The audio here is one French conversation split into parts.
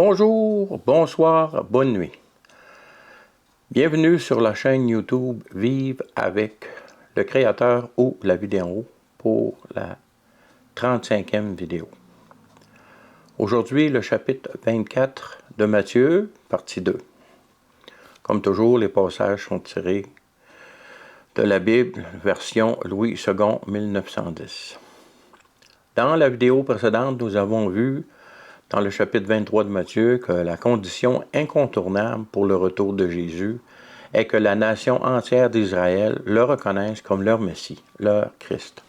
Bonjour, bonsoir, bonne nuit. Bienvenue sur la chaîne YouTube Vive avec le créateur ou la vidéo pour la 35e vidéo. Aujourd'hui, le chapitre 24 de Matthieu, partie 2. Comme toujours, les passages sont tirés de la Bible, version Louis II, 1910. Dans la vidéo précédente, nous avons vu dans le chapitre 23 de Matthieu que la condition incontournable pour le retour de Jésus est que la nation entière d'Israël le reconnaisse comme leur Messie, leur Christ.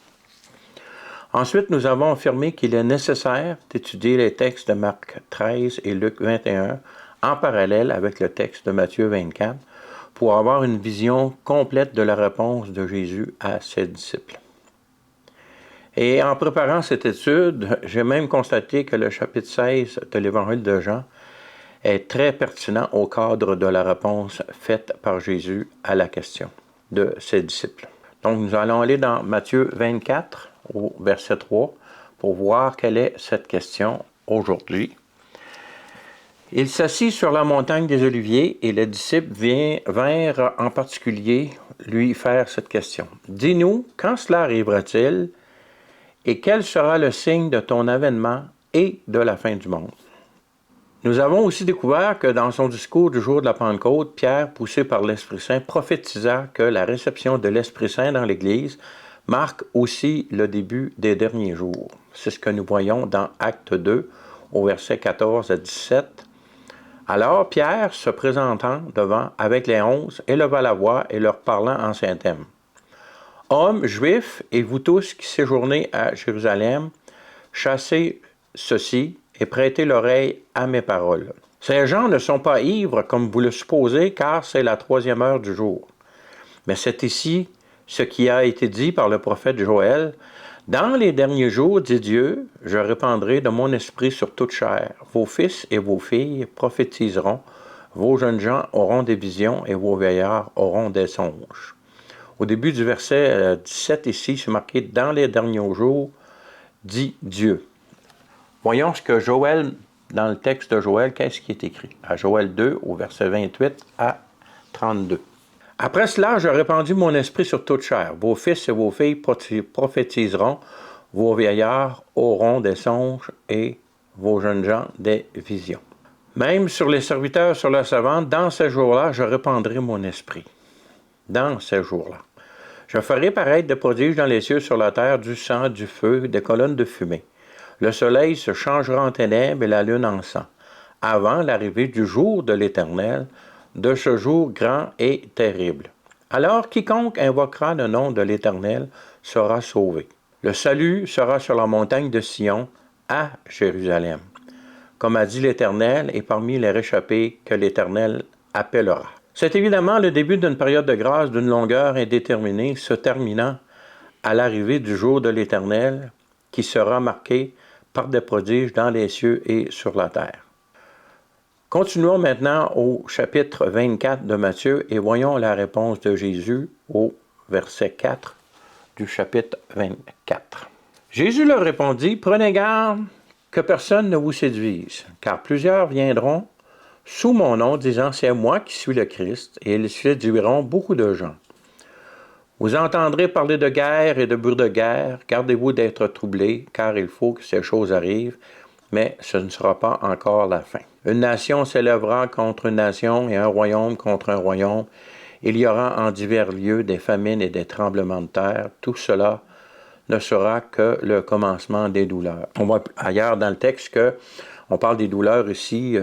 Ensuite, nous avons affirmé qu'il est nécessaire d'étudier les textes de Marc 13 et Luc 21 en parallèle avec le texte de Matthieu 24 pour avoir une vision complète de la réponse de Jésus à ses disciples. Et en préparant cette étude, j'ai même constaté que le chapitre 16 de l'Évangile de Jean est très pertinent au cadre de la réponse faite par Jésus à la question de ses disciples. Donc nous allons aller dans Matthieu 24 au verset 3 pour voir quelle est cette question aujourd'hui. Il s'assit sur la montagne des Oliviers et les disciples vinrent en particulier lui faire cette question. « Dis-nous, quand cela arrivera-t-il ? Et quel sera le signe de ton avènement et de la fin du monde? » Nous avons aussi découvert que dans son discours du jour de la Pentecôte, Pierre, poussé par l'Esprit Saint, prophétisa que la réception de l'Esprit Saint dans l'Église marque aussi le début des derniers jours. C'est ce que nous voyons dans Acte 2, au verset 14 à 17. Alors Pierre, se présentant devant avec les 11, éleva la voix et leur parlant en ces thèmes. Hommes juifs et vous tous qui séjournez à Jérusalem, chassez ceci et prêtez l'oreille à mes paroles. Ces gens ne sont pas ivres comme vous le supposez, car c'est la 3e heure du jour. Mais c'est ici ce qui a été dit par le prophète Joël. Dans les derniers jours, dit Dieu, je répandrai de mon esprit sur toute chair. Vos fils et vos filles prophétiseront, vos jeunes gens auront des visions et vos vieillards auront des songes. Au début du verset 17 ici, c'est marqué « Dans les derniers jours, dit Dieu ». Voyons ce que Joël, dans le texte de Joël, qu'est-ce qui est écrit? À Joël 2, au verset 28 à 32. « Après cela, je répandis mon esprit sur toute chair. Vos fils et vos filles prophétiseront, vos vieillards auront des songes et vos jeunes gens des visions. Même sur les serviteurs, sur la servante, dans ces jours-là, je répandrai mon esprit. » Dans ces jours-là. Je ferai paraître des prodiges dans les cieux, sur la terre, du sang, du feu, des colonnes de fumée. Le soleil se changera en ténèbres et la lune en sang, avant l'arrivée du jour de l'Éternel, de ce jour grand et terrible. Alors quiconque invoquera le nom de l'Éternel sera sauvé. Le salut sera sur la montagne de Sion, à Jérusalem, comme a dit l'Éternel, et parmi les réchappés que l'Éternel appellera. C'est évidemment le début d'une période de grâce d'une longueur indéterminée, se terminant à l'arrivée du jour de l'Éternel, qui sera marqué par des prodiges dans les cieux et sur la terre. Continuons maintenant au chapitre 24 de Matthieu et voyons la réponse de Jésus au verset 4 du chapitre 24. Jésus leur répondit, « Prenez garde que personne ne vous séduise, car plusieurs viendront sous mon nom, disant, c'est moi qui suis le Christ, et ils séduiront beaucoup de gens. Vous entendrez parler de guerre et de bruit de guerre, gardez-vous d'être troublés, car il faut que ces choses arrivent, mais ce ne sera pas encore la fin. Une nation s'élèvera contre une nation et un royaume contre un royaume. Il y aura en divers lieux des famines et des tremblements de terre. Tout cela ne sera que le commencement des douleurs. On voit ailleurs dans le texte qu'on parle des douleurs ici,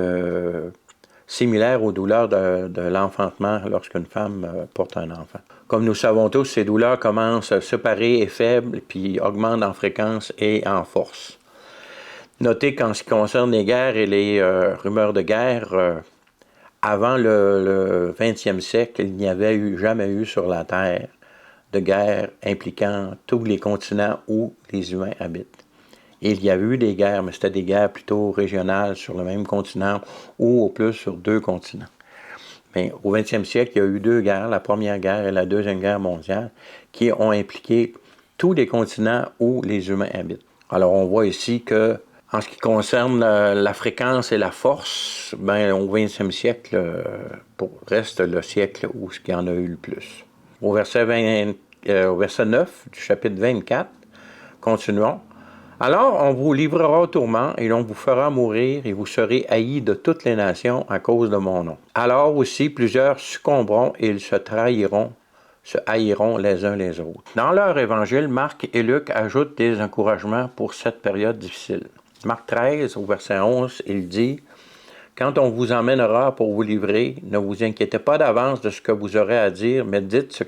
similaires aux douleurs de l'enfantement lorsqu'une femme porte un enfant. Comme nous savons tous, ces douleurs commencent séparées et faibles, puis augmentent en fréquence et en force. Notez qu'en ce qui concerne les guerres et les rumeurs de guerre, avant le 20e siècle, il n'y avait jamais eu sur la Terre de guerre impliquant tous les continents où les humains habitent. Et il y a eu des guerres, mais c'était des guerres plutôt régionales sur le même continent ou au plus sur 2 continents. Mais au 20e siècle, il y a eu 2 guerres, la Première Guerre et la Deuxième Guerre mondiale, qui ont impliqué tous les continents où les humains habitent. Alors on voit ici que En ce qui concerne la fréquence et la force, ben, au 20e siècle, reste le siècle où il y en a eu le plus. Au verset 9 du chapitre 24, continuons. Alors on vous livrera au tourment, et l'on vous fera mourir, et vous serez haïs de toutes les nations à cause de mon nom. Alors aussi plusieurs succomberont, et ils se haïront les uns les autres. Dans leur évangile, Marc et Luc ajoutent des encouragements pour cette période difficile. Marc 13, au verset 11, il dit « Quand on vous emmènera pour vous livrer, ne vous inquiétez pas d'avance de ce que vous aurez à dire, mais dites ce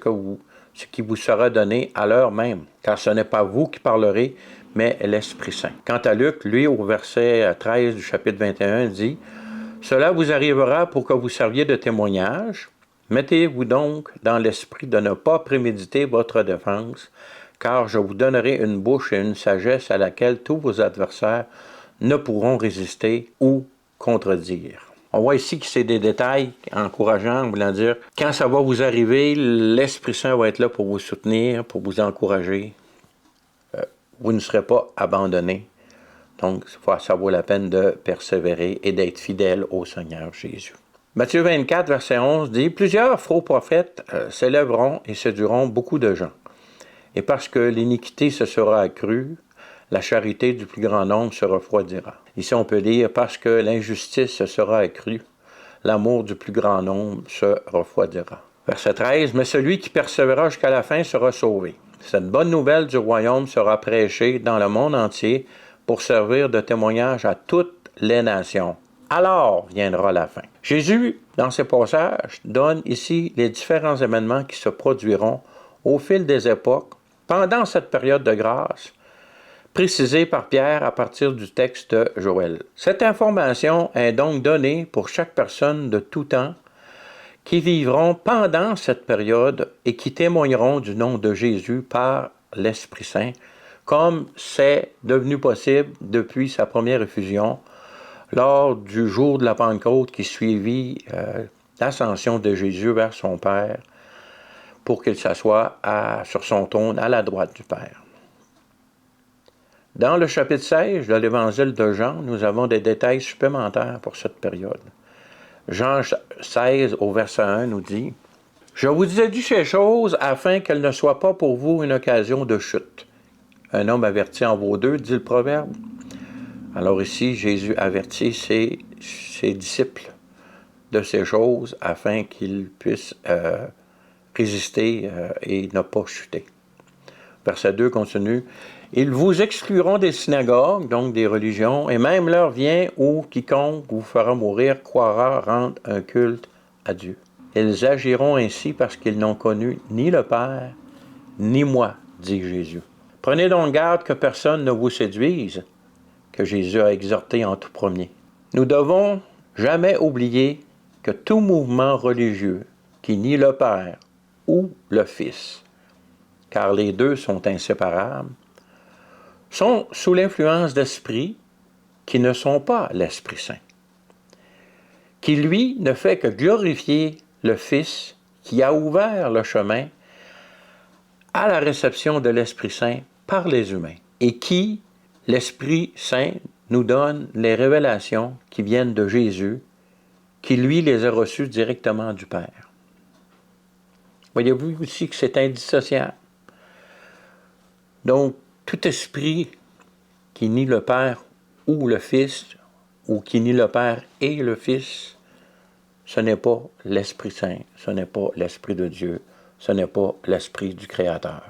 qui vous sera donné à l'heure même, car ce n'est pas vous qui parlerez, mais l'Esprit Saint. » Quant à Luc, lui, au verset 13 du chapitre 21, dit « Cela vous arrivera pour que vous serviez de témoignage. Mettez-vous donc dans l'esprit de ne pas préméditer votre défense, car je vous donnerai une bouche et une sagesse à laquelle tous vos adversaires ne pourront résister ou contredire. » On voit ici que c'est des détails encourageants, voulant dire, quand ça va vous arriver, l'Esprit Saint va être là pour vous soutenir, pour vous encourager. Vous ne serez pas abandonnés. Donc, ça vaut la peine de persévérer et d'être fidèle au Seigneur Jésus. Matthieu 24, verset 11 dit « Plusieurs faux prophètes s'élèveront et séduiront beaucoup de gens. Et parce que l'iniquité se sera accrue, la charité du plus grand nombre se refroidira. » Ici, on peut dire « Parce que l'injustice se sera accrue, l'amour du plus grand nombre se refroidira. » Verset 13 « Mais celui qui persévérera jusqu'à la fin sera sauvé. Cette bonne nouvelle du royaume sera prêchée dans le monde entier pour servir de témoignage à toutes les nations. Alors viendra la fin. » Jésus, dans ces passages, donne ici les différents événements qui se produiront au fil des époques pendant cette période de grâce, précisée par Pierre à partir du texte de Joël. Cette information est donc donnée pour chaque personne de tout temps qui vivront pendant cette période et qui témoigneront du nom de Jésus par l'Esprit Saint, comme c'est devenu possible depuis sa première effusion, lors du jour de la Pentecôte qui suivit l'ascension de Jésus vers son Père, pour qu'il s'assoie sur son trône à la droite du Père. Dans le chapitre 16 de l'Évangile de Jean, nous avons des détails supplémentaires pour cette période. Jean 16, au verset 1, nous dit « Je vous ai dit ces choses afin qu'elles ne soient pas pour vous une occasion de chute. Un homme averti en vaut deux, dit le proverbe. » Alors ici, Jésus avertit ses disciples de ces choses afin qu'ils puissent résister et ne pas chuter. Verset 2 continue. « Ils vous excluront des synagogues, donc des religions, et même l'heure vient où quiconque vous fera mourir croira rendre un culte à Dieu. Ils agiront ainsi parce qu'ils n'ont connu ni le Père, ni moi, dit Jésus. Prenez donc garde que personne ne vous séduise, que Jésus a exhorté en tout premier. Nous devons jamais oublier que tout mouvement religieux qui nie le Père ou le Fils, car les deux sont inséparables, sont sous l'influence d'esprits qui ne sont pas l'Esprit Saint, qui lui ne fait que glorifier le Fils qui a ouvert le chemin à la réception de l'Esprit Saint par les humains et qui, l'Esprit Saint, nous donne les révélations qui viennent de Jésus, qui lui les a reçues directement du Père. Voyez-vous aussi que c'est indissociable. Donc, tout esprit qui nie le Père ou le Fils, ou qui nie le Père et le Fils, ce n'est pas l'Esprit Saint, ce n'est pas l'Esprit de Dieu, ce n'est pas l'Esprit du Créateur.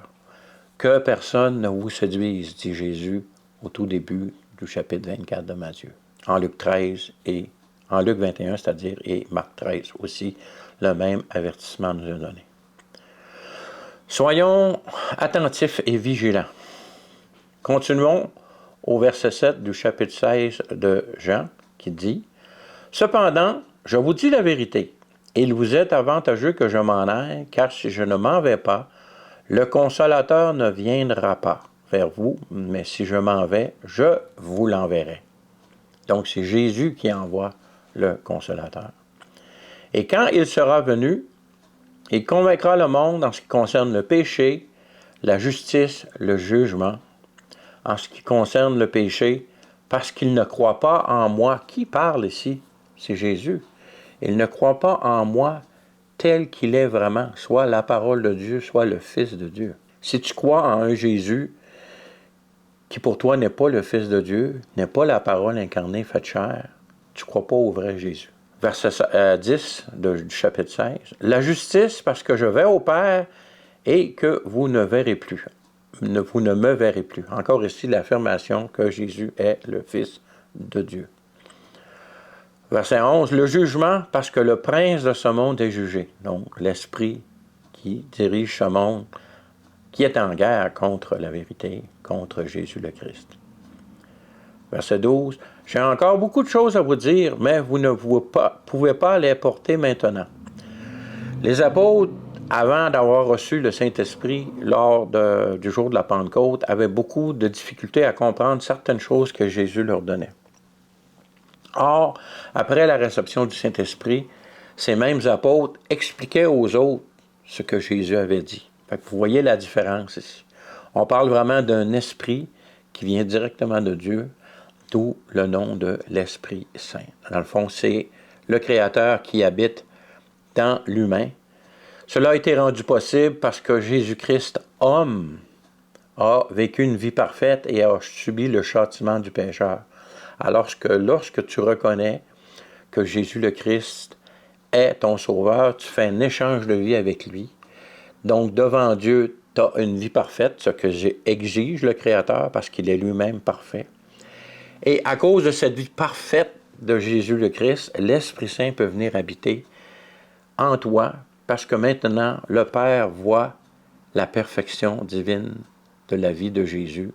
Que personne ne vous séduise, dit Jésus au tout début du chapitre 24 de Matthieu. En Luc 13 et en Luc 21, c'est-à-dire, et Marc 13 aussi, le même avertissement nous est donné. Soyons attentifs et vigilants. Continuons au verset 7 du chapitre 16 de Jean, qui dit « Cependant, je vous dis la vérité, il vous est avantageux que je m'en aille, car si je ne m'en vais pas, le Consolateur ne viendra pas vers vous, mais si je m'en vais, je vous l'enverrai. » Donc, c'est Jésus qui envoie le Consolateur. « Et quand il sera venu, il convaincra le monde en ce qui concerne le péché, la justice, le jugement. En ce qui concerne le péché, parce qu'il ne croit pas en moi. Qui parle ici? C'est Jésus. Il ne croit pas en moi tel qu'il est vraiment, soit la parole de Dieu, soit le Fils de Dieu. Si tu crois en un Jésus qui pour toi n'est pas le Fils de Dieu, n'est pas la parole incarnée faite chair, tu ne crois pas au vrai Jésus. Verset 10 du chapitre 16. La justice, parce que je vais au Père et que vous ne verrez plus. Vous ne me verrez plus. Encore ici, l'affirmation que Jésus est le Fils de Dieu. Verset 11. Le jugement, parce que le prince de ce monde est jugé. Donc, l'esprit qui dirige ce monde, qui est en guerre contre la vérité, contre Jésus le Christ. Verset 12. J'ai encore beaucoup de choses à vous dire, mais vous ne pouvez pas les porter maintenant. Les apôtres, avant d'avoir reçu le Saint-Esprit lors du jour de la Pentecôte, avaient beaucoup de difficultés à comprendre certaines choses que Jésus leur donnait. Or, après la réception du Saint-Esprit, ces mêmes apôtres expliquaient aux autres ce que Jésus avait dit. Fait que vous voyez la différence ici. On parle vraiment d'un esprit qui vient directement de Dieu, d'où le nom de l'Esprit Saint. Dans le fond, c'est le Créateur qui habite dans l'humain. Cela a été rendu possible parce que Jésus-Christ, homme, a vécu une vie parfaite et a subi le châtiment du pécheur. Alors que lorsque tu reconnais que Jésus le Christ est ton sauveur, tu fais un échange de vie avec lui. Donc, devant Dieu, tu as une vie parfaite, ce que exige le Créateur parce qu'il est lui-même parfait. Et à cause de cette vie parfaite de Jésus le Christ, l'Esprit Saint peut venir habiter en toi parce que maintenant, le Père voit la perfection divine de la vie de Jésus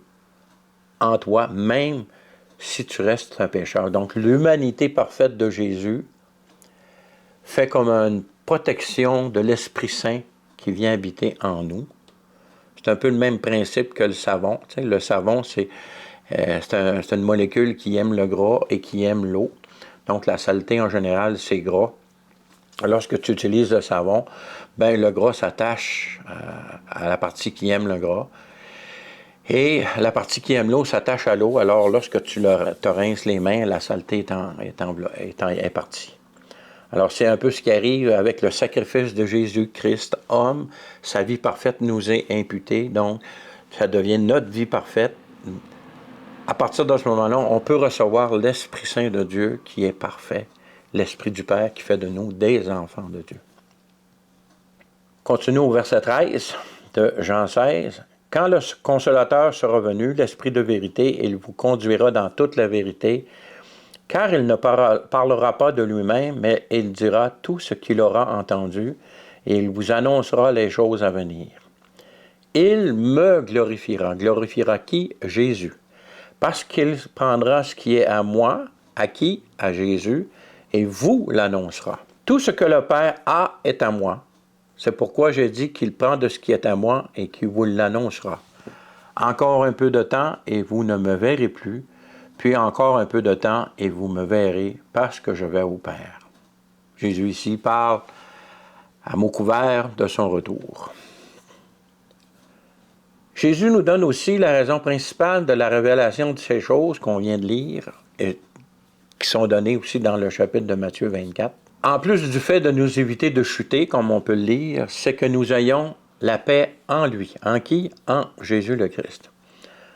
en toi, même si tu restes un pécheur. Donc, l'humanité parfaite de Jésus fait comme une protection de l'Esprit Saint qui vient habiter en nous. C'est un peu le même principe que le savon. Tu sais, le savon, c'est une molécule qui aime le gras et qui aime l'eau. Donc, la saleté, en général, c'est gras. Lorsque tu utilises le savon, ben, le gras s'attache à la partie qui aime le gras. Et la partie qui aime l'eau s'attache à l'eau. Alors, lorsque tu te rinces les mains, la saleté est partie. Alors, c'est un peu ce qui arrive avec le sacrifice de Jésus-Christ, homme. Sa vie parfaite nous est imputée. Donc, ça devient notre vie parfaite. À partir de ce moment-là, on peut recevoir l'Esprit Saint de Dieu qui est parfait. L'Esprit du Père qui fait de nous des enfants de Dieu. Continuons au verset 13 de Jean 16. Quand le Consolateur sera venu, l'Esprit de vérité, il vous conduira dans toute la vérité, car il ne parlera pas de lui-même, mais il dira tout ce qu'il aura entendu, et il vous annoncera les choses à venir. Il me glorifiera. Glorifiera qui? Jésus. Parce qu'il prendra ce qui est à moi, à qui? À Jésus, et vous l'annoncera. Tout ce que le Père a est à moi. C'est pourquoi j'ai dit qu'il prend de ce qui est à moi et qu'il vous l'annoncera. Encore un peu de temps et vous ne me verrez plus, puis encore un peu de temps et vous me verrez parce que je vais au Père. Jésus ici parle à mots couverts de son retour. Jésus nous donne aussi la raison principale de la révélation de ces choses qu'on vient de lire et qui sont données aussi dans le chapitre de Matthieu 24. En plus du fait de nous éviter de chuter, comme on peut le lire, c'est que nous ayons la paix en lui. En qui? En Jésus le Christ.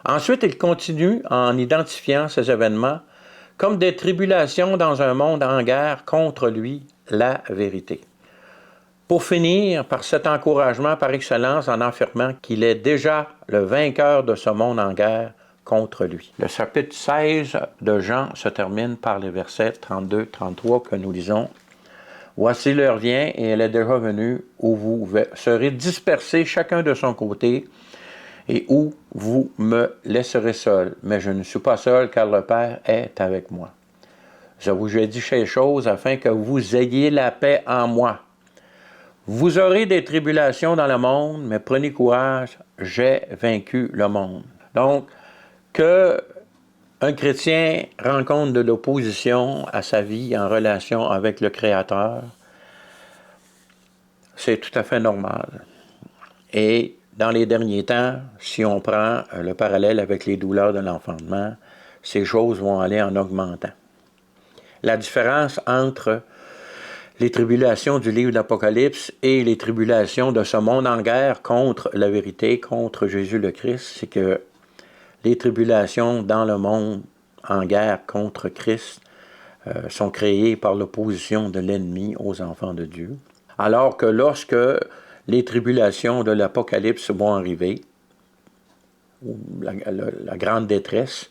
Ensuite, il continue en identifiant ces événements comme des tribulations dans un monde en guerre contre lui, la vérité. Pour finir par cet encouragement par excellence en affirmant qu'il est déjà le vainqueur de ce monde en guerre contre lui. Le chapitre 16 de Jean se termine par les versets 32-33 que nous lisons. Voici l'heure vient et elle est déjà venue où vous serez dispersés chacun de son côté et où vous me laisserez seul. Mais je ne suis pas seul car le Père est avec moi. Je vous ai dit ces choses afin que vous ayez la paix en moi. Vous aurez des tribulations dans le monde, mais prenez courage, j'ai vaincu le monde. Donc, que un chrétien rencontre de l'opposition à sa vie en relation avec le Créateur, c'est tout à fait normal. Et dans les derniers temps, si on prend le parallèle avec les douleurs de l'enfantement, ces choses vont aller en augmentant. La différence entre les tribulations du livre d'Apocalypse et les tribulations de ce monde en guerre contre la vérité, contre Jésus le Christ, c'est que les tribulations dans le monde en guerre contre Christ sont créées par l'opposition de l'ennemi aux enfants de Dieu. Alors que lorsque les tribulations de l'Apocalypse vont arriver, ou la grande détresse,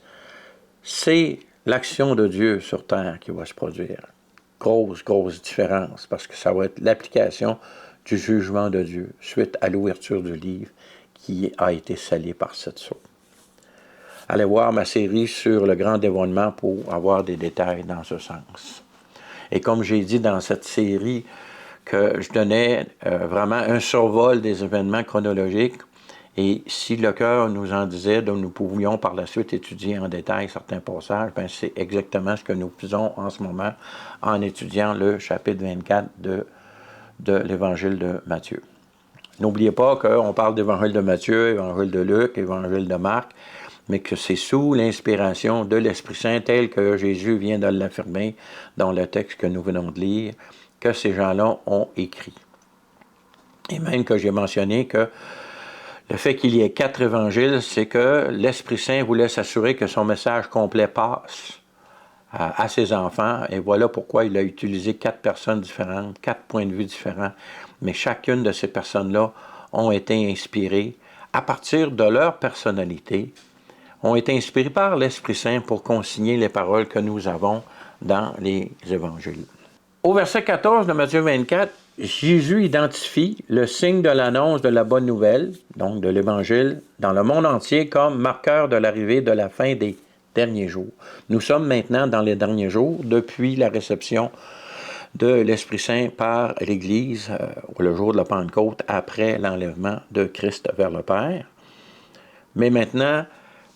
c'est l'action de Dieu sur terre qui va se produire. Grosse différence, parce que ça va être l'application du jugement de Dieu suite à l'ouverture du livre qui a été scellé par cette sceau. Allez voir ma série sur le grand dévoilement pour avoir des détails dans ce sens. Et comme j'ai dit dans cette série, que je donnais vraiment un survol des événements chronologiques, et si le cœur nous en disait, donc nous pouvions par la suite étudier en détail certains passages, bien c'est exactement ce que nous faisons en ce moment en étudiant le chapitre 24 de l'Évangile de Matthieu. N'oubliez pas qu'on parle d'Évangile de Matthieu, Évangile de Luc, Évangile de Marc, mais que c'est sous l'inspiration de l'Esprit Saint, tel que Jésus vient de l'affirmer dans le texte que nous venons de lire, que ces gens-là ont écrit. Et même que j'ai mentionné que le fait qu'il y ait 4 évangiles, c'est que l'Esprit Saint voulait s'assurer que son message complet passe à ses enfants. Et voilà pourquoi il a utilisé 4 personnes différentes, 4 points de vue différents. Mais chacune de ces personnes-là ont été inspirées à partir de leur personnalité, ont été inspirées par l'Esprit Saint pour consigner les paroles que nous avons dans les évangiles. Au verset 14 de Matthieu 24, Jésus identifie le signe de l'annonce de la bonne nouvelle, donc de l'Évangile, dans le monde entier comme marqueur de l'arrivée de la fin des derniers jours. Nous sommes maintenant dans les derniers jours, depuis la réception de l'Esprit Saint par l'Église, le jour de la Pentecôte, après l'enlèvement de Christ vers le Père. Mais maintenant,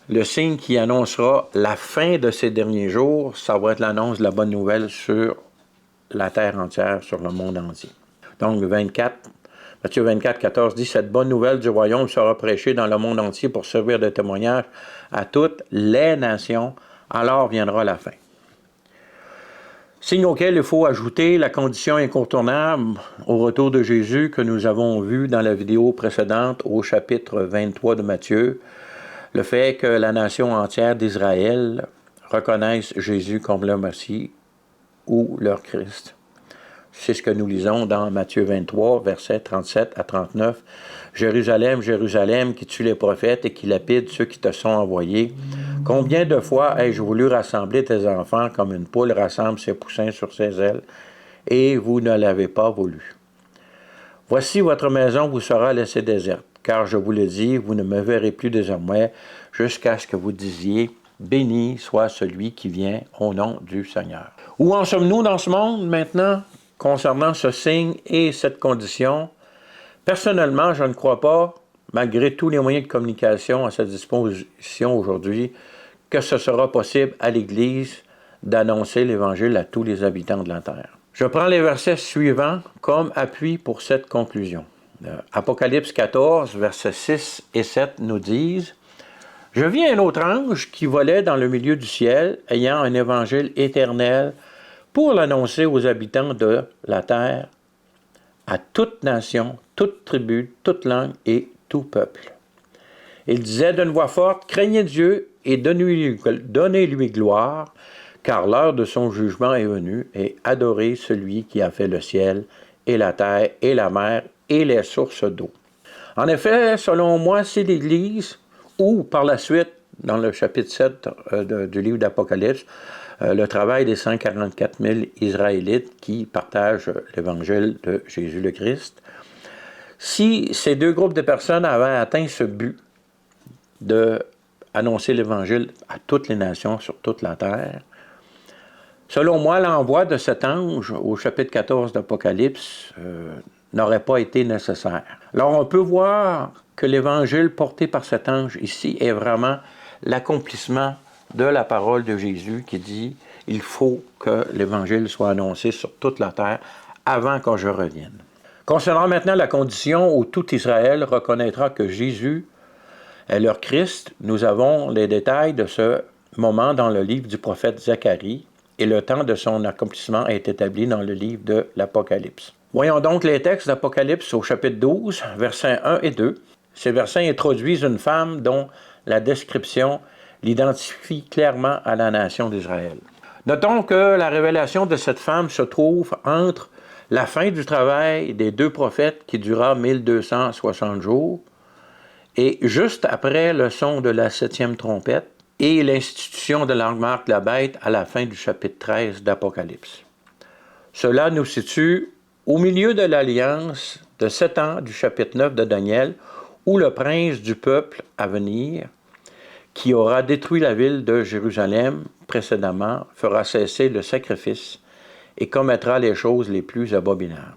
le signe qui annoncera la fin de ces derniers jours, ça va être l'annonce de la bonne nouvelle sur la terre entière, sur le monde entier. Donc, Matthieu 24, 14 dit « Cette bonne nouvelle du royaume sera prêchée dans le monde entier pour servir de témoignage à toutes les nations, alors viendra la fin. » Signe auquel il faut ajouter la condition incontournable au retour de Jésus que nous avons vu dans la vidéo précédente au chapitre 23 de Matthieu, le fait que la nation entière d'Israël reconnaisse Jésus comme le Messie ou leur Christ. C'est ce que nous lisons dans Matthieu 23, versets 37 à 39. « Jérusalem, Jérusalem, qui tue les prophètes et qui lapide ceux qui te sont envoyés. Combien de fois ai-je voulu rassembler tes enfants comme une poule rassemble ses poussins sur ses ailes, et vous ne l'avez pas voulu. Voici votre maison vous sera laissée déserte, car je vous le dis, vous ne me verrez plus désormais, jusqu'à ce que vous disiez, béni soit celui qui vient au nom du Seigneur. » Où en sommes-nous dans ce monde maintenant, concernant ce signe et cette condition? Personnellement, je ne crois pas, malgré tous les moyens de communication à sa disposition aujourd'hui, que ce sera possible à l'Église d'annoncer l'Évangile à tous les habitants de la terre. Je prends les versets suivants comme appui pour cette conclusion. Apocalypse 14, versets 6 et 7 nous disent « Je vis un autre ange qui volait dans le milieu du ciel, ayant un évangile éternel pour l'annoncer aux habitants de la terre, à toute nation, toute tribu, toute langue et tout peuple. Il disait d'une voix forte, « Craignez Dieu et donnez-lui gloire, car l'heure de son jugement est venue, et adorez celui qui a fait le ciel et la terre et la mer et les sources d'eau. » En effet, selon moi, c'est l'Église, ou par la suite, dans le chapitre 7 du livre d'Apocalypse, le travail des 144 000 Israélites qui partagent l'Évangile de Jésus le Christ. Si ces deux groupes de personnes avaient atteint ce but d'annoncer l'Évangile à toutes les nations sur toute la terre, selon moi, l'envoi de cet ange au chapitre 14 d'Apocalypse n'aurait pas été nécessaire. Alors on peut voir que l'Évangile porté par cet ange ici est vraiment l'accomplissement de la parole de Jésus qui dit « Il faut que l'Évangile soit annoncé sur toute la terre avant que je revienne. » Concernant maintenant la condition où tout Israël reconnaîtra que Jésus est leur Christ, nous avons les détails de ce moment dans le livre du prophète Zacharie, et le temps de son accomplissement est établi dans le livre de l'Apocalypse. Voyons donc les textes d'Apocalypse au chapitre 12, versets 1 et 2. Ces versets introduisent une femme dont la description l'identifie clairement à la nation d'Israël. Notons que la révélation de cette femme se trouve entre la fin du travail des deux prophètes qui dura 1260 jours et juste après le son de la 7e trompette et l'institution de la marque de la bête à la fin du chapitre 13 d'Apocalypse. Cela nous situe au milieu de l'alliance de 7 ans du chapitre 9 de Daniel, où le prince du peuple à venir, qui aura détruit la ville de Jérusalem précédemment, fera cesser le sacrifice et commettra les choses les plus abominables.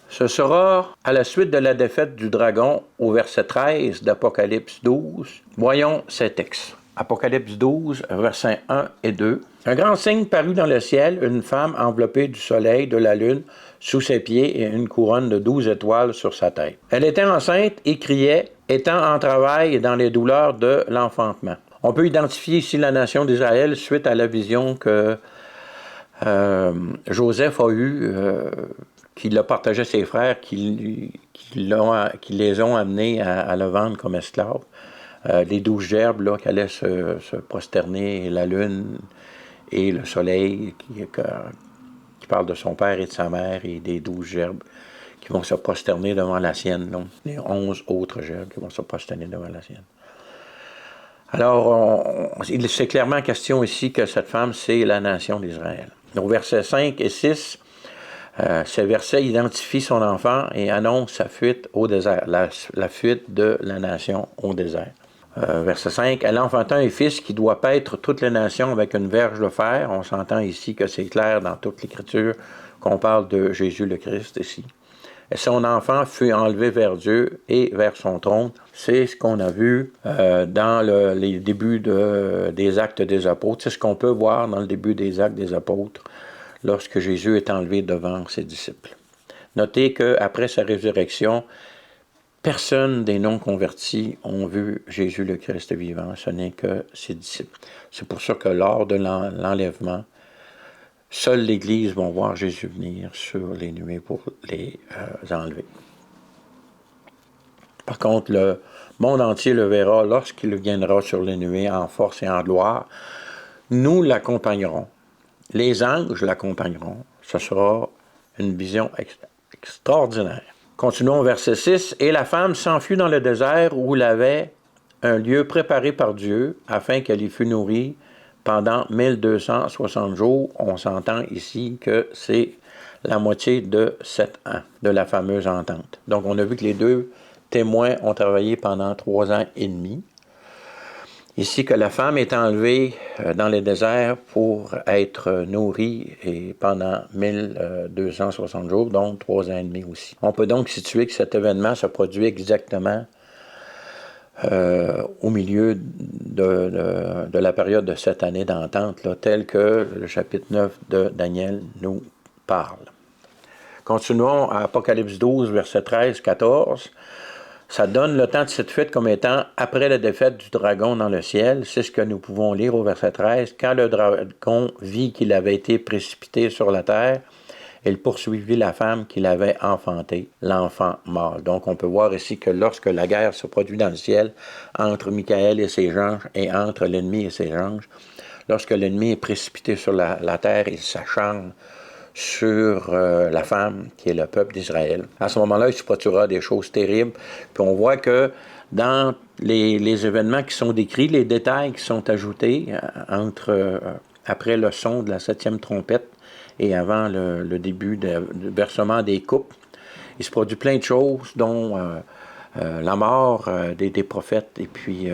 Ce sera à la suite de la défaite du dragon au verset 13 d'Apocalypse 12. Voyons ces textes. Apocalypse 12, versets 1 et 2. Un grand signe parut dans le ciel, une femme enveloppée du soleil, de la lune, sous ses pieds et une couronne de 12 étoiles sur sa tête. Elle était enceinte et criait, étant en travail et dans les douleurs de l'enfantement. On peut identifier ici la nation d'Israël suite à la vision que Joseph a eue, qu'il a partagé à ses frères, qui les ont amenés à le vendre comme esclaves. Les 12 gerbes là, qui allaient se prosterner, la lune et le soleil, qui parle de son père et de sa mère, et des 12 gerbes qui vont se prosterner devant la sienne. Donc, les 11 autres gerbes qui vont se prosterner devant la sienne. Alors, c'est clairement question ici que cette femme, c'est la nation d'Israël. Au verset 5 et 6, ces versets identifient son enfant et annoncent sa fuite au désert, la fuite de la nation au désert. Verset 5, « Elle enfanta un fils qui doit paître toutes les nations avec une verge de fer. » On s'entend ici que c'est clair dans toute l'Écriture qu'on parle de Jésus le Christ ici. « Et son enfant fut enlevé vers Dieu et vers son trône. » C'est ce qu'on a vu dans les débuts des Actes des Apôtres. C'est ce qu'on peut voir dans le début des Actes des Apôtres lorsque Jésus est enlevé devant ses disciples. Notez qu'après sa résurrection, personne des non-convertis ont vu Jésus le Christ vivant, ce n'est que ses disciples. C'est pour ça que lors de l'enlèvement, seule l'Église va voir Jésus venir sur les nuées pour les enlever. Par contre, le monde entier le verra lorsqu'il viendra sur les nuées en force et en gloire. Nous l'accompagnerons. Les anges l'accompagneront. Ce sera une vision extraordinaire. Continuons au verset 6. « Et la femme s'enfuit dans le désert où il avait un lieu préparé par Dieu afin qu'elle y fût nourrie pendant 1260 jours. » On s'entend ici que c'est la moitié de 7 ans de la fameuse entente. Donc, on a vu que les deux témoins ont travaillé pendant 3 ans et demi. Ici, que la femme est enlevée dans les déserts pour être nourrie et pendant 1260 jours, donc 3 ans et demi aussi. On peut donc situer que cet événement se produit exactement au milieu de la période de cette année d'entente, là, tel que le chapitre 9 de Daniel nous parle. Continuons à Apocalypse 12, verset 13-14. Ça donne le temps de cette fuite comme étant après la défaite du dragon dans le ciel. C'est ce que nous pouvons lire au verset 13. « Quand le dragon vit qu'il avait été précipité sur la terre, il poursuivit la femme qu'il avait enfantée, l'enfant mâle. » Donc on peut voir ici que lorsque la guerre se produit dans le ciel, entre Michael et ses anges et entre l'ennemi et ses anges, lorsque l'ennemi est précipité sur la terre, il s'acharne sur la femme qui est le peuple d'Israël. À ce moment-là, il se produira des choses terribles. Puis on voit que dans les événements qui sont décrits, les détails qui sont ajoutés après le son de la 7e trompette et avant le début du versement des coupes, il se produit plein de choses, dont la mort des prophètes et puis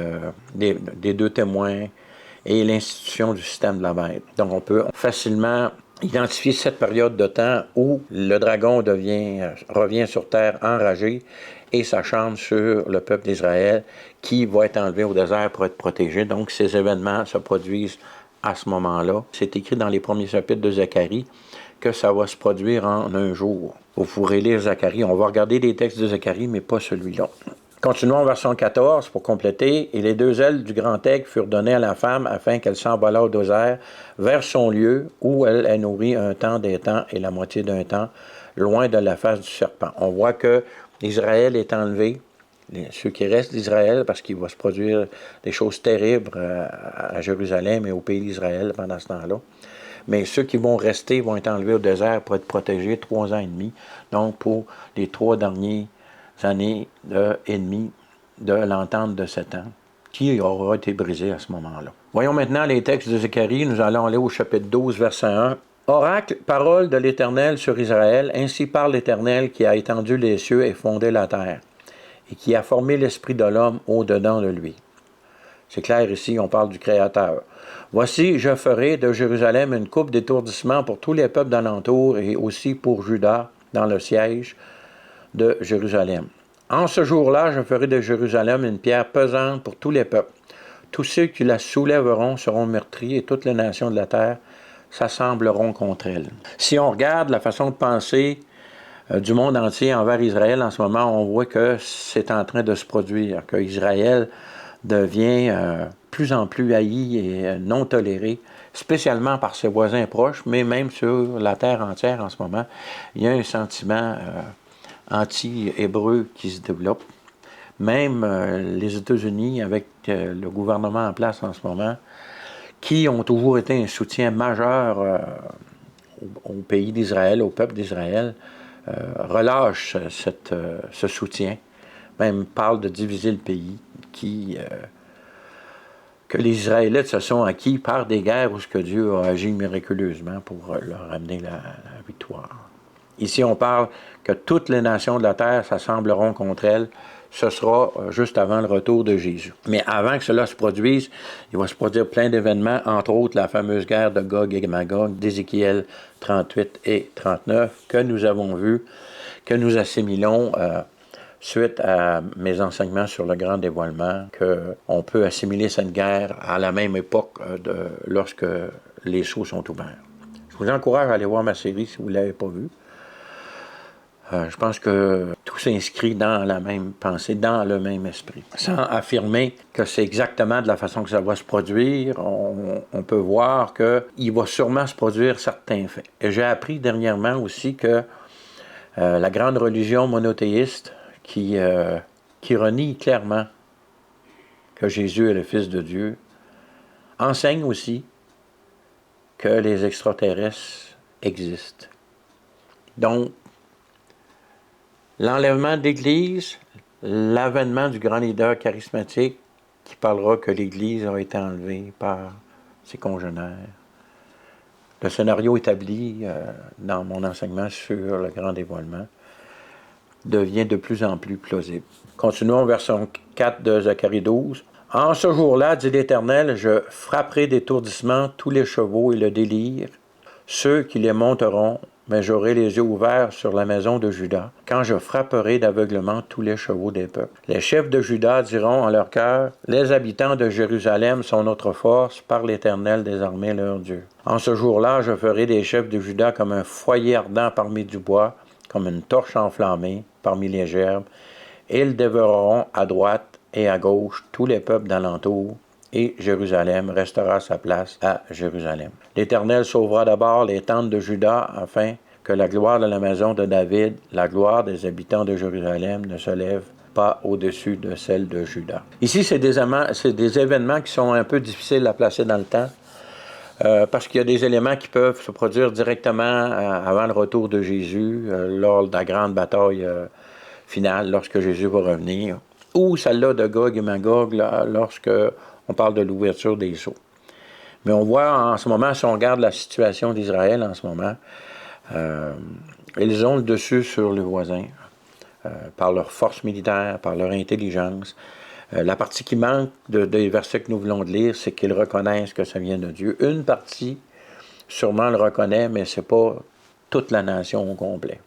des deux témoins et l'institution du système de la bête. Donc on peut facilement identifier cette période de temps où le dragon revient sur terre enragé et s'acharne sur le peuple d'Israël qui va être enlevé au désert pour être protégé. Donc ces événements se produisent à ce moment-là. C'est écrit dans les premiers chapitres de Zacharie que ça va se produire en un jour. Vous pourrez lire Zacharie. On va regarder les textes de Zacharie, mais pas celui-là. Continuons au verset 14 pour compléter. « Et les 2 ailes du grand aigle furent données à la femme afin qu'elle s'envolât au désert vers son lieu où elle est nourrie un temps, des temps et la moitié d'un temps, loin de la face du serpent. » On voit que Israël est enlevé, ceux qui restent d'Israël, parce qu'il va se produire des choses terribles à Jérusalem et au pays d'Israël pendant ce temps-là. Mais ceux qui vont rester vont être enlevés au désert pour être protégés 3 ans et demi, donc pour les 3 dernières années et demie de l'entente de 7 ans, qui aura été brisée à ce moment-là. Voyons maintenant les textes de Zacharie. Nous allons aller au chapitre 12, verset 1. « Oracle, parole de l'Éternel sur Israël, ainsi parle l'Éternel qui a étendu les cieux et fondé la terre, et qui a formé l'esprit de l'homme au-dedans de lui. » C'est clair ici, on parle du Créateur. « Voici, je ferai de Jérusalem une coupe d'étourdissement pour tous les peuples d'alentour et aussi pour Juda dans le siège de Jérusalem. En ce jour-là, je ferai de Jérusalem une pierre pesante pour tous les peuples. Tous ceux qui la soulèveront seront meurtris et toutes les nations de la terre s'assembleront contre elle. » Si on regarde la façon de penser du monde entier envers Israël en ce moment, on voit que c'est en train de se produire, que Israël devient plus en plus haï et non toléré, spécialement par ses voisins proches, mais même sur la terre entière en ce moment. Il y a un sentiment anti-hébreu qui se développe. Même les États-Unis, avec le gouvernement en place en ce moment, qui ont toujours été un soutien majeur au pays d'Israël, au peuple d'Israël, relâchent ce soutien, même parle de diviser le pays, que les Israélites se sont acquis par des guerres où ce que Dieu a agi miraculeusement pour leur amener la victoire. Ici, on parle que toutes les nations de la terre s'assembleront contre elle. Ce sera juste avant le retour de Jésus. Mais avant que cela se produise, il va se produire plein d'événements, entre autres la fameuse guerre de Gog et Magog, d'Ézéchiel 38 et 39, que nous avons vu, que nous assimilons suite à mes enseignements sur le grand dévoilement, qu'on peut assimiler cette guerre à la même époque lorsque les sceaux sont ouverts. Je vous encourage à aller voir ma série si vous ne l'avez pas vue. Je pense que tout s'inscrit dans la même pensée, dans le même esprit. Sans affirmer que c'est exactement de la façon que ça va se produire, on peut voir qu'il va sûrement se produire certains faits. Et j'ai appris dernièrement aussi que la grande religion monothéiste qui renie clairement que Jésus est le Fils de Dieu, enseigne aussi que les extraterrestres existent. Donc, l'enlèvement de l'Église, l'avènement du grand leader charismatique qui parlera que l'Église a été enlevée par ses congénères. Le scénario établi dans mon enseignement sur le grand dévoilement devient de plus en plus plausible. Continuons verset 4 de Zacharie 12. « En ce jour-là, dit l'Éternel, je frapperai d'étourdissement tous les chevaux et le délire, ceux qui les monteront, mais j'aurai les yeux ouverts sur la maison de Juda, quand je frapperai d'aveuglement tous les chevaux des peuples. Les chefs de Juda diront en leur cœur, les habitants de Jérusalem sont notre force, par l'Éternel des armées leur Dieu. En ce jour-là, je ferai des chefs de Juda comme un foyer ardent parmi du bois, comme une torche enflammée parmi les gerbes, et ils dévoreront à droite et à gauche tous les peuples d'alentour, et Jérusalem restera sa place à Jérusalem. L'Éternel sauvera d'abord les tentes de Juda, afin que la gloire de la maison de David, la gloire des habitants de Jérusalem, ne se lève pas au-dessus de celle de Juda. » Ici, c'est des événements qui sont un peu difficiles à placer dans le temps, parce qu'il y a des éléments qui peuvent se produire directement avant le retour de Jésus, lors de la grande bataille finale, lorsque Jésus va revenir, ou celle-là de Gog et Magog, lorsque on parle de l'ouverture des sceaux. Mais on voit en ce moment, si on regarde la situation d'Israël en ce moment, ils ont le dessus sur les voisins, par leur force militaire, par leur intelligence. La partie qui manque des versets que nous voulons de lire, c'est qu'ils reconnaissent que ça vient de Dieu. Une partie, sûrement, le reconnaît, mais ce n'est pas toute la nation au complet.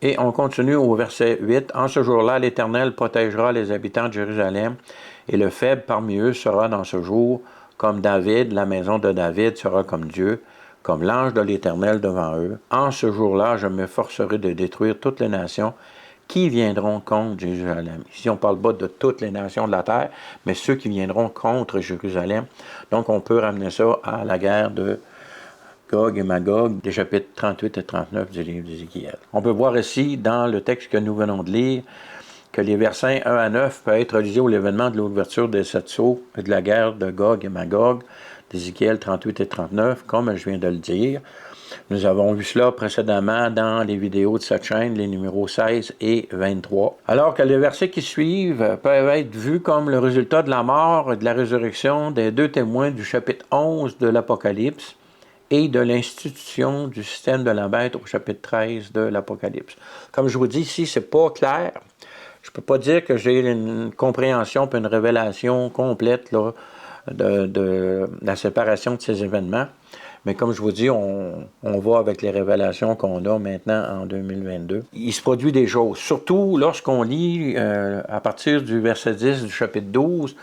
Et on continue au verset 8. « En ce jour-là, l'Éternel protégera les habitants de Jérusalem, et le faible parmi eux sera dans ce jour comme David, la maison de David sera comme Dieu, comme l'ange de l'Éternel devant eux. En ce jour-là, je m'efforcerai de détruire toutes les nations qui viendront contre Jérusalem. Ici, on ne parle pas de toutes les nations de la terre, mais ceux qui viendront contre Jérusalem. Donc, on peut ramener ça à la guerre de Gog et Magog, des chapitres 38 et 39 du livre d'Ézéchiel. On peut voir ici, dans le texte que nous venons de lire, que les versets 1 à 9 peuvent être reliés à l'événement de l'ouverture des 7 sceaux et de la guerre de Gog et Magog, d'Ézéchiel 38 et 39, comme je viens de le dire. Nous avons vu cela précédemment dans les vidéos de cette chaîne, les numéros 16 et 23. Alors que les versets qui suivent peuvent être vus comme le résultat de la mort et de la résurrection des 2 témoins du chapitre 11 de l'Apocalypse et de l'institution du système de la bête au chapitre 13 de l'Apocalypse. Comme je vous dis ici, c'est pas clair. Je ne peux pas dire que j'ai une compréhension et une révélation complète là, de la séparation de ces événements. Mais comme je vous dis, on va avec les révélations qu'on a maintenant en 2022. Il se produit des choses, surtout lorsqu'on lit à partir du verset 10 du chapitre 12,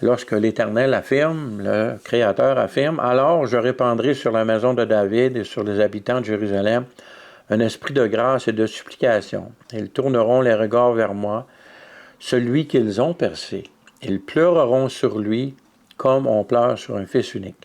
lorsque l'Éternel affirme, le Créateur affirme, « Alors je répandrai sur la maison de David et sur les habitants de Jérusalem un esprit de grâce et de supplication. Ils tourneront les regards vers moi, celui qu'ils ont percé. Ils pleureront sur lui comme on pleure sur un fils unique.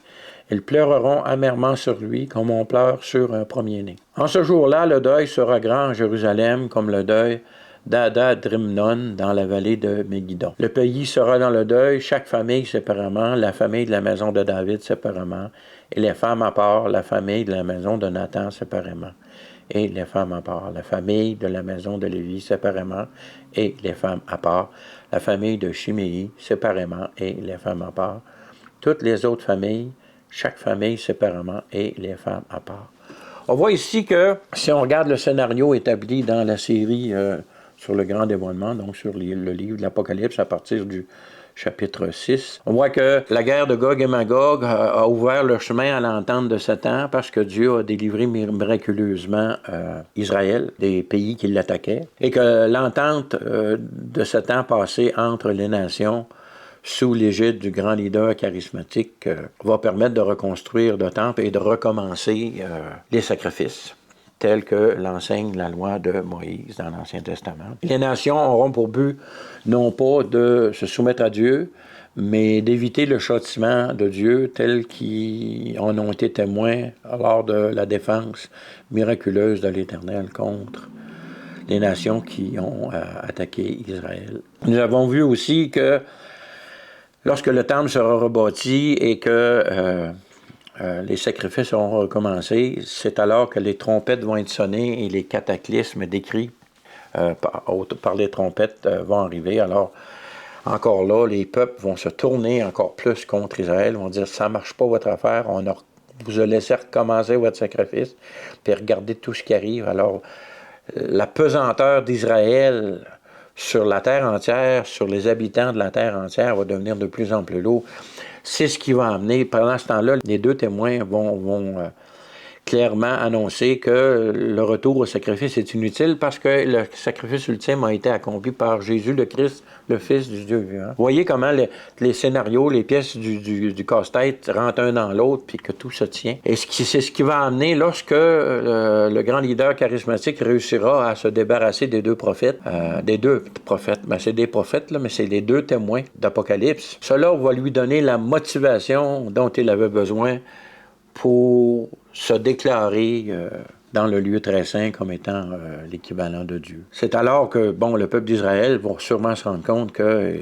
Ils pleureront amèrement sur lui comme on pleure sur un premier-né. En ce jour-là, le deuil sera grand à Jérusalem comme le deuil d'Adad-Rimnon dans la vallée de Megiddo. Le pays sera dans le deuil, chaque famille séparément, la famille de la maison de David séparément, et les femmes à part, la famille de la maison de Nathan séparément, et les femmes à part, la famille de la maison de Lévi séparément, et les femmes à part, la famille de Chiméi séparément, et les femmes à part, toutes les autres familles, chaque famille séparément, et les femmes à part. On voit ici que, si on regarde le scénario établi dans la série sur le grand dévoilement, donc sur le livre de l'Apocalypse à partir du chapitre 6, on voit que la guerre de Gog et Magog a ouvert le chemin à l'entente de Satan parce que Dieu a délivré miraculeusement Israël des pays qui l'attaquaient et que l'entente de Satan passée entre les nations sous l'égide du grand leader charismatique va permettre de reconstruire le temple et de recommencer les sacrifices tels que l'enseigne la loi de Moïse dans l'Ancien Testament. Les nations auront pour but non pas de se soumettre à Dieu, mais d'éviter le châtiment de Dieu tel qu'ils en ont été témoins lors de la défense miraculeuse de l'Éternel contre les nations qui ont attaqué Israël. Nous avons vu aussi que lorsque le temple sera rebâti et que les sacrifices seront recommencés, c'est alors que les trompettes vont être sonnées et les cataclysmes décrits par les trompettes vont arriver. Alors, encore là, les peuples vont se tourner encore plus contre Israël, vont dire « ça ne marche pas votre affaire, vous a laissé recommencer votre sacrifice, puis regardez tout ce qui arrive. » Alors, la pesanteur d'Israël sur la terre entière, sur les habitants de la terre entière, va devenir de plus en plus lourd. C'est ce qui va amener, pendant ce temps-là, les 2 témoins vont clairement annoncer que le retour au sacrifice est inutile parce que le sacrifice ultime a été accompli par Jésus le Christ, le Fils du Dieu vivant. Vous voyez comment les scénarios, les pièces du casse-tête rentrent un dans l'autre puis que tout se tient. Et c'est ce qui va amener lorsque le grand leader charismatique réussira à se débarrasser des 2 prophètes, ben, c'est des prophètes, là, mais c'est les 2 témoins d'Apocalypse. Cela va lui donner la motivation dont il avait besoin pour se déclarer dans le lieu très saint comme étant l'équivalent de Dieu. C'est alors que, le peuple d'Israël va sûrement se rendre compte que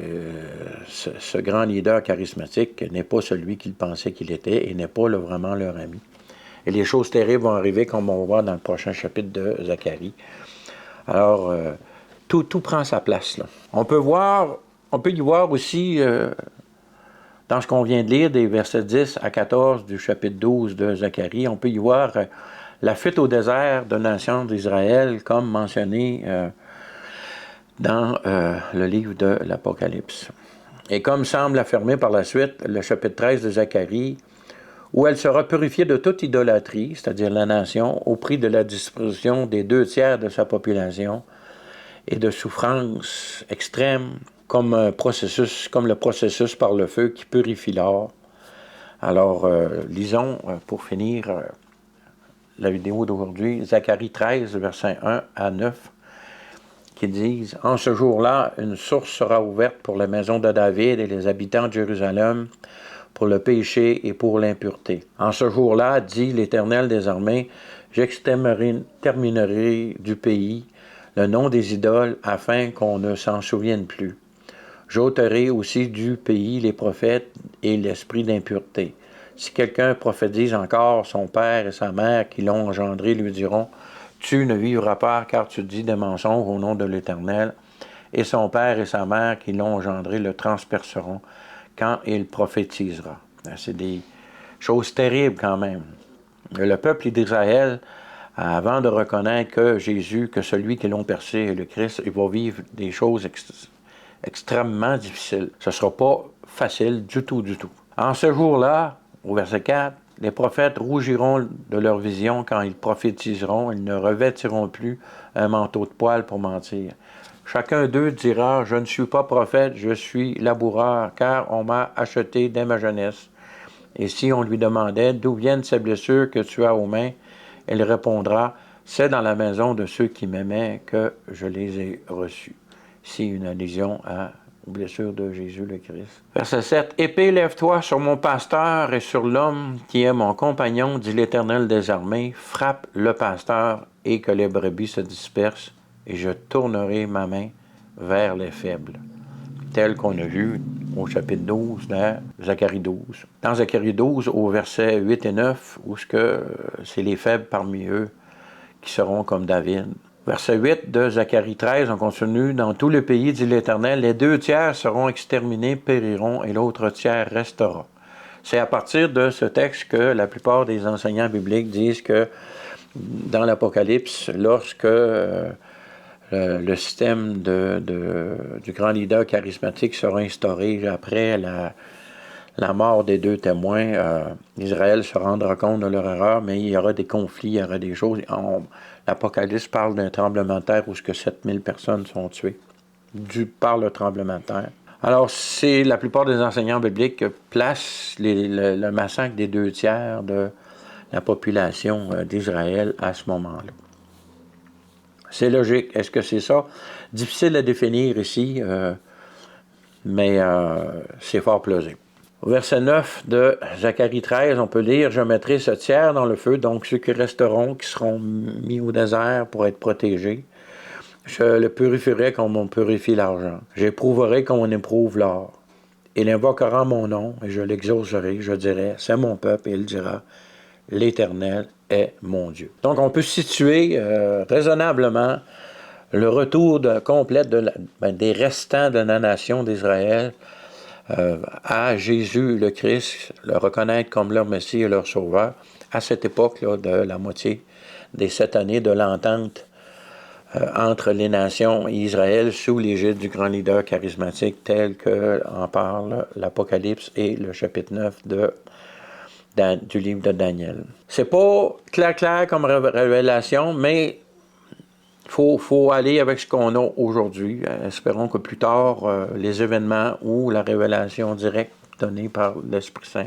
ce grand leader charismatique n'est pas celui qu'il pensait qu'il était et n'est pas vraiment leur ami. Et les choses terribles vont arriver, comme on va voir dans le prochain chapitre de Zacharie. Alors, tout prend sa place, là. On peut y voir aussi dans ce qu'on vient de lire, des versets 10 à 14 du chapitre 12 de Zacharie, on peut y voir la fuite au désert de la nation d'Israël, comme mentionné dans le livre de l'Apocalypse. Et comme semble affirmer par la suite le chapitre 13 de Zacharie, où elle sera purifiée de toute idolâtrie, c'est-à-dire la nation, au prix de la disposition des 2 tiers de sa population et de souffrances extrêmes, comme le processus par le feu qui purifie l'or. Alors, lisons, pour finir la vidéo d'aujourd'hui, Zacharie 13, versets 1 à 9, qui disent « En ce jour-là, une source sera ouverte pour la maison de David et les habitants de Jérusalem, pour le péché et pour l'impureté. En ce jour-là, dit l'Éternel des armées, j'exterminerai du pays le nom des idoles afin qu'on ne s'en souvienne plus. J'ôterai aussi du pays les prophètes et l'esprit d'impureté. Si quelqu'un prophétise encore, son père et sa mère qui l'ont engendré lui diront, tu ne vivras pas car tu dis des mensonges au nom de l'Éternel. Et son père et sa mère qui l'ont engendré le transperceront quand il prophétisera. » C'est des choses terribles quand même. Le peuple d'Israël, avant de reconnaître que Jésus, que celui qui l'ont percé est le Christ, il va vivre des choses extrêmement difficiles. Ce ne sera pas facile du tout, du tout. En ce jour-là, au verset 4, les prophètes rougiront de leur vision quand ils prophétiseront, ils ne revêtiront plus un manteau de poil pour mentir. Chacun d'eux dira, je ne suis pas prophète, je suis laboureur, car on m'a acheté dès ma jeunesse. Et si on lui demandait, d'où viennent ces blessures que tu as aux mains, il répondra, c'est dans la maison de ceux qui m'aimaient que je les ai reçus. Ici, une allusion aux blessures de Jésus le Christ. Verset 7. Épée, lève-toi sur mon pasteur et sur l'homme qui est mon compagnon, dit l'Éternel des armées, frappe le pasteur et que les brebis se dispersent, et je tournerai ma main vers les faibles. Tel qu'on a vu au chapitre 12 de Zacharie 12. Dans Zacharie 12, au verset 8 et 9, où c'est les faibles parmi eux qui seront comme David. Verset 8 de Zacharie 13, on continue. Dans tout le pays, dit l'Éternel, les 2 tiers seront exterminés, périront, et l'autre tiers restera. C'est à partir de ce texte que la plupart des enseignants bibliques disent que dans l'Apocalypse, lorsque le système du grand leader charismatique sera instauré après la mort des 2 témoins, Israël se rendra compte de leur erreur, mais il y aura des conflits, il y aura des choses. L'Apocalypse parle d'un tremblement de terre où 7000 personnes sont tuées par le tremblement de terre. Alors, c'est la plupart des enseignants bibliques placent le massacre des 2 tiers de la population d'Israël à ce moment-là. C'est logique. Est-ce que c'est ça? Difficile à définir ici, mais c'est fort plausible. Au verset 9 de Zacharie 13, on peut lire « Je mettrai ce tiers dans le feu, donc ceux qui resteront, qui seront mis au désert pour être protégés. Je le purifierai comme on purifie l'argent. J'éprouverai comme on éprouve l'or. Il invoquera mon nom et je l'exaucerai. Je dirai, c'est mon peuple, et il dira, l'Éternel est mon Dieu. » Donc, on peut situer raisonnablement le retour complet des restants de la nation d'Israël à Jésus le Christ, le reconnaître comme leur Messie et leur Sauveur, à cette époque-là de la moitié des 7 années de l'entente entre les nations et Israël sous l'égide du grand leader charismatique tel qu'en parle l'Apocalypse et le chapitre 9 du livre de Daniel. C'est pas clair comme révélation, mais il faut aller avec ce qu'on a aujourd'hui. Espérons que plus tard, les événements ou la révélation directe donnée par l'Esprit Saint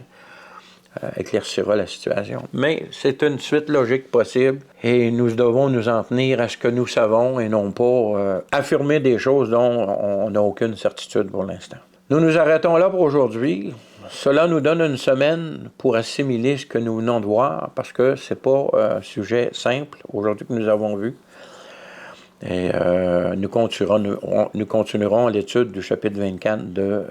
éclaircira la situation. Mais c'est une suite logique possible et nous devons nous en tenir à ce que nous savons et non pas affirmer des choses dont on n'a aucune certitude pour l'instant. Nous nous arrêtons là pour aujourd'hui. Cela nous donne une semaine pour assimiler ce que nous venons de voir parce que ce n'est pas un sujet simple aujourd'hui que nous avons vu. Et nous continuerons l'étude du chapitre 24 de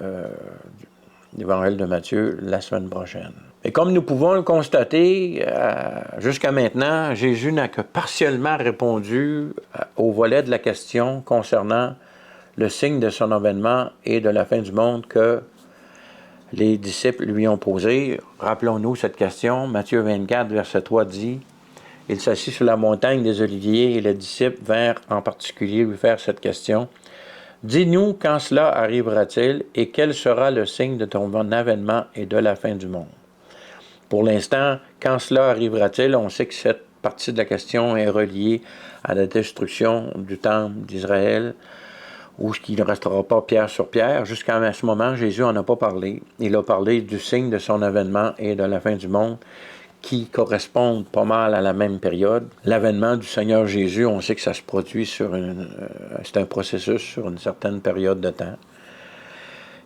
l'Évangile de Matthieu la semaine prochaine. Et comme nous pouvons le constater, jusqu'à maintenant, Jésus n'a que partiellement répondu au volet de la question concernant le signe de son avènement et de la fin du monde que les disciples lui ont posé. Rappelons-nous cette question. Matthieu 24, verset 3 dit « Il s'assit sur la montagne des Oliviers et les disciples vinrent en particulier lui faire cette question. Dis-nous quand cela arrivera-t-il et quel sera le signe de ton avènement et de la fin du monde. » Pour l'instant, quand cela arrivera-t-il, on sait que cette partie de la question est reliée à la destruction du temple d'Israël, où il ne restera pas pierre sur pierre. Jusqu'à ce moment, Jésus n'en a pas parlé. Il a parlé du signe de son avènement et de la fin du monde, qui correspondent pas mal à la même période. L'avènement du Seigneur Jésus, on sait que ça se produit c'est un processus sur une certaine période de temps.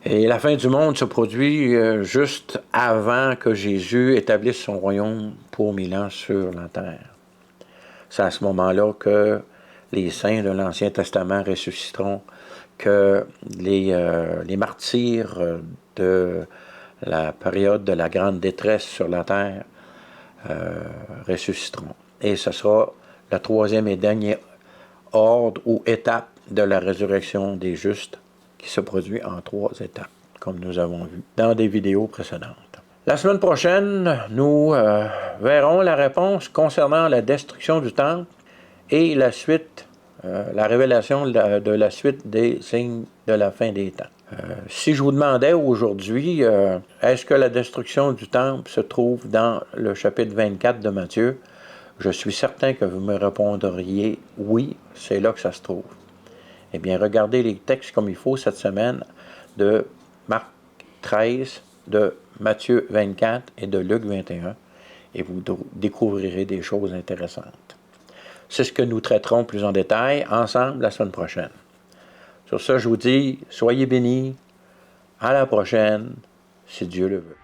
Et la fin du monde se produit juste avant que Jésus établisse son royaume pour 1000 ans sur la terre. C'est à ce moment-là que les saints de l'Ancien Testament ressusciteront, que les martyrs de la période de la grande détresse sur la terre ressusciteront. Et ce sera le troisième et dernier ordre ou étape de la résurrection des justes qui se produit en 3 étapes, comme nous avons vu dans des vidéos précédentes. La semaine prochaine, nous verrons la réponse concernant la destruction du temple et la suite, la révélation de la suite des signes de la fin des temps. Si je vous demandais aujourd'hui, est-ce que la destruction du temple se trouve dans le chapitre 24 de Matthieu, je suis certain que vous me répondriez oui, c'est là que ça se trouve. Eh bien, regardez les textes comme il faut cette semaine de Marc 13, de Matthieu 24 et de Luc 21, et vous découvrirez des choses intéressantes. C'est ce que nous traiterons plus en détail ensemble la semaine prochaine. Sur ce, je vous dis, soyez bénis, à la prochaine, si Dieu le veut.